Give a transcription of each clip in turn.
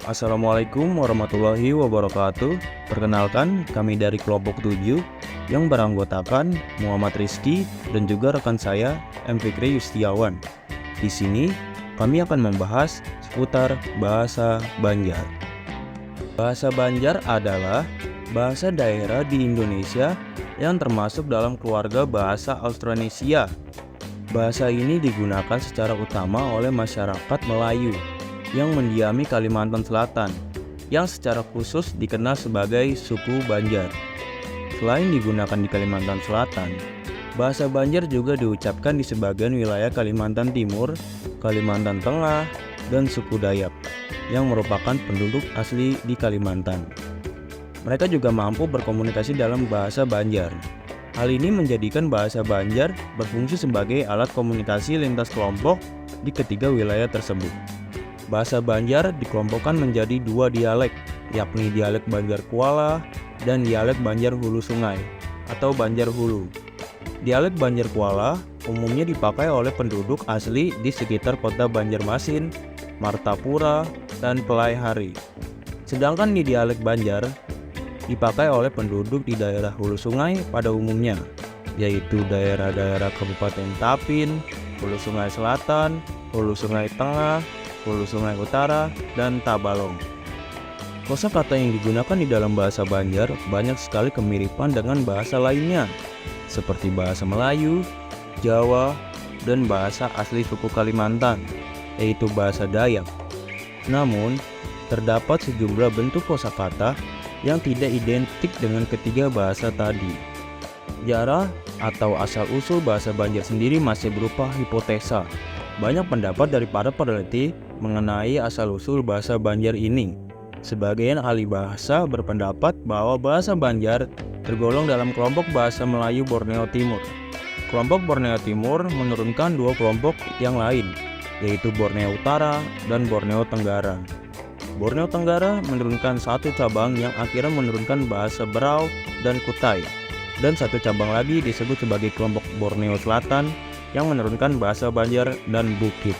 Assalamualaikum warahmatullahi wabarakatuh. Perkenalkan, kami dari kelompok 7 yang beranggotakan Muhammad Rizky dan juga rekan saya M. Fikri Yustiawan. Di sini kami akan membahas seputar bahasa Banjar. Bahasa Banjar adalah bahasa daerah di Indonesia yang termasuk dalam keluarga bahasa Austronesia. Bahasa ini digunakan secara utama oleh masyarakat Melayu yang mendiami Kalimantan Selatan, yang secara khusus dikenal sebagai suku Banjar. Selain digunakan di Kalimantan Selatan, bahasa Banjar juga diucapkan di sebagian wilayah Kalimantan Timur, Kalimantan Tengah, dan suku Dayak, yang merupakan penduduk asli di Kalimantan. Mereka juga mampu berkomunikasi dalam bahasa Banjar. Hal ini menjadikan bahasa Banjar berfungsi sebagai alat komunikasi lintas kelompok di ketiga wilayah tersebut. Bahasa Banjar dikelompokkan menjadi dua dialek, yakni dialek Banjar Kuala dan dialek Banjar Hulu Sungai atau Banjar Hulu. Dialek Banjar Kuala umumnya dipakai oleh penduduk asli di sekitar kota Banjarmasin, Martapura, dan Pelaihari. Sedangkan di dialek Banjar dipakai oleh penduduk di daerah Hulu Sungai pada umumnya, yaitu daerah-daerah Kabupaten Tapin, Hulu Sungai Selatan, Hulu Sungai Tengah, Hulu Sungai Utara, dan Tabalong. Kosakata yang digunakan di dalam bahasa Banjar banyak sekali kemiripan dengan bahasa lainnya, seperti bahasa Melayu, Jawa, dan bahasa asli suku Kalimantan, yaitu bahasa Dayak. Namun, terdapat sejumlah bentuk kosakata yang tidak identik dengan ketiga bahasa tadi. Sejarah atau asal-usul bahasa Banjar sendiri masih berupa hipotesa. Banyak pendapat dari para peneliti mengenai asal-usul bahasa Banjar ini. Sebagian ahli bahasa berpendapat bahwa bahasa Banjar tergolong dalam kelompok bahasa Melayu Borneo Timur. Kelompok Borneo Timur menurunkan dua kelompok yang lain, yaitu Borneo Utara dan Borneo Tenggara. Borneo Tenggara menurunkan satu cabang yang akhirnya menurunkan bahasa Berau dan Kutai, dan satu cabang lagi disebut sebagai kelompok Borneo Selatan yang menurunkan bahasa Banjar dan Bukit.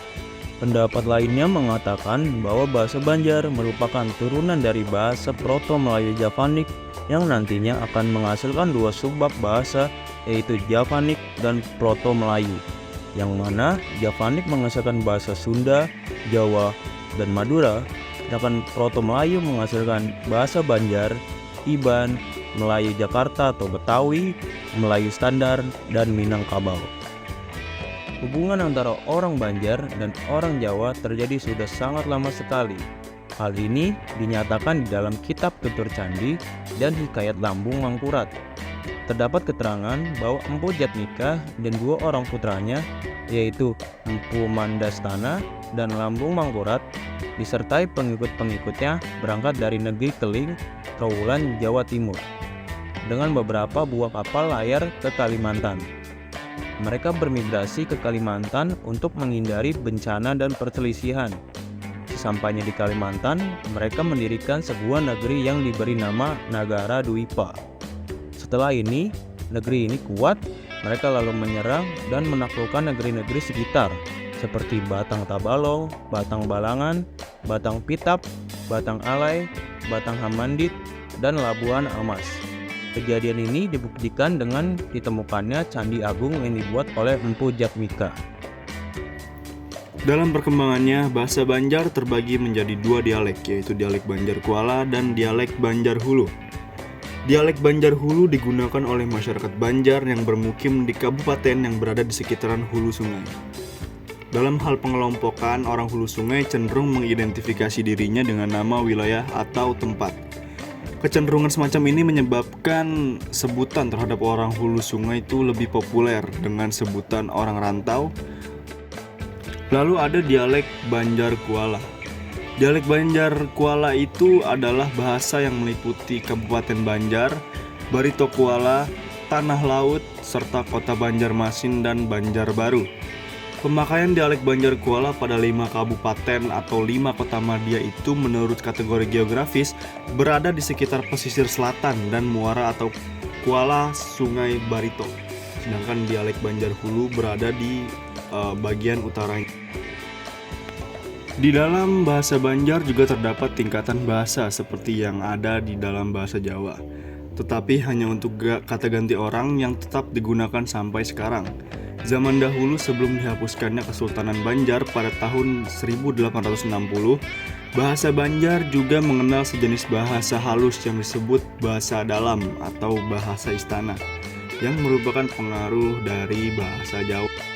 Pendapat lainnya mengatakan bahwa bahasa Banjar merupakan turunan dari bahasa Proto-Melayu Javanik yang nantinya akan menghasilkan dua subbab bahasa, yaitu Javanik dan Proto-Melayu, yang mana Javanik menghasilkan bahasa Sunda, Jawa, dan Madura, sedangkan Proto-Melayu menghasilkan bahasa Banjar, Iban, Melayu Jakarta atau Betawi, Melayu Standar, dan Minangkabau. Hubungan antara orang Banjar dan orang Jawa terjadi sudah sangat lama sekali. Hal ini dinyatakan di dalam kitab Tutur Candi dan Hikayat Lambung Mangkurat. Terdapat keterangan bahwa Empu Jatmika dan dua orang putranya, yaitu Empu Mandastana dan Lambung Mangkurat, disertai pengikut-pengikutnya berangkat dari negeri Keling, Kawulan, Jawa Timur, dengan beberapa buah kapal layar ke Kalimantan. Mereka bermigrasi ke Kalimantan untuk menghindari bencana dan perselisihan. Sesampainya di Kalimantan, mereka mendirikan sebuah negeri yang diberi nama Nagara Dwipa. Setelah ini, negeri ini kuat, mereka lalu menyerang dan menaklukkan negeri-negeri sekitar, seperti Batang Tabalong, Batang Balangan, Batang Pitap, Batang Alai, Batang Hamandit, dan Labuan Amas. Kejadian ini dibuktikan dengan ditemukannya Candi Agung yang dibuat oleh Empu Jatmika. Dalam perkembangannya, bahasa Banjar terbagi menjadi dua dialek, yaitu dialek Banjar Kuala dan dialek Banjar Hulu. Dialek Banjar Hulu digunakan oleh masyarakat Banjar yang bermukim di kabupaten yang berada di sekitaran hulu sungai. Dalam hal pengelompokan, orang hulu sungai cenderung mengidentifikasi dirinya dengan nama wilayah atau tempat. Kecenderungan semacam ini menyebabkan sebutan terhadap orang hulu sungai itu lebih populer dengan sebutan orang rantau. Lalu ada dialek Banjar Kuala. Dialek Banjar Kuala itu adalah bahasa yang meliputi Kabupaten Banjar, Barito Kuala, Tanah Laut, serta kota Banjarmasin dan Banjarbaru. Pemakaian dialek Banjar Kuala pada 5 kabupaten atau 5 kota madya itu menurut kategori geografis berada di sekitar pesisir selatan dan muara atau kuala Sungai Barito. Sedangkan dialek Banjar Hulu berada di bagian utara. Di dalam bahasa Banjar juga terdapat tingkatan bahasa seperti yang ada di dalam bahasa Jawa, tetapi hanya untuk kata ganti orang yang tetap digunakan sampai sekarang. Zaman dahulu sebelum dihapuskannya Kesultanan Banjar pada tahun 1860, bahasa Banjar juga mengenal sejenis bahasa halus yang disebut bahasa dalam atau bahasa istana, yang merupakan pengaruh dari bahasa Jawa.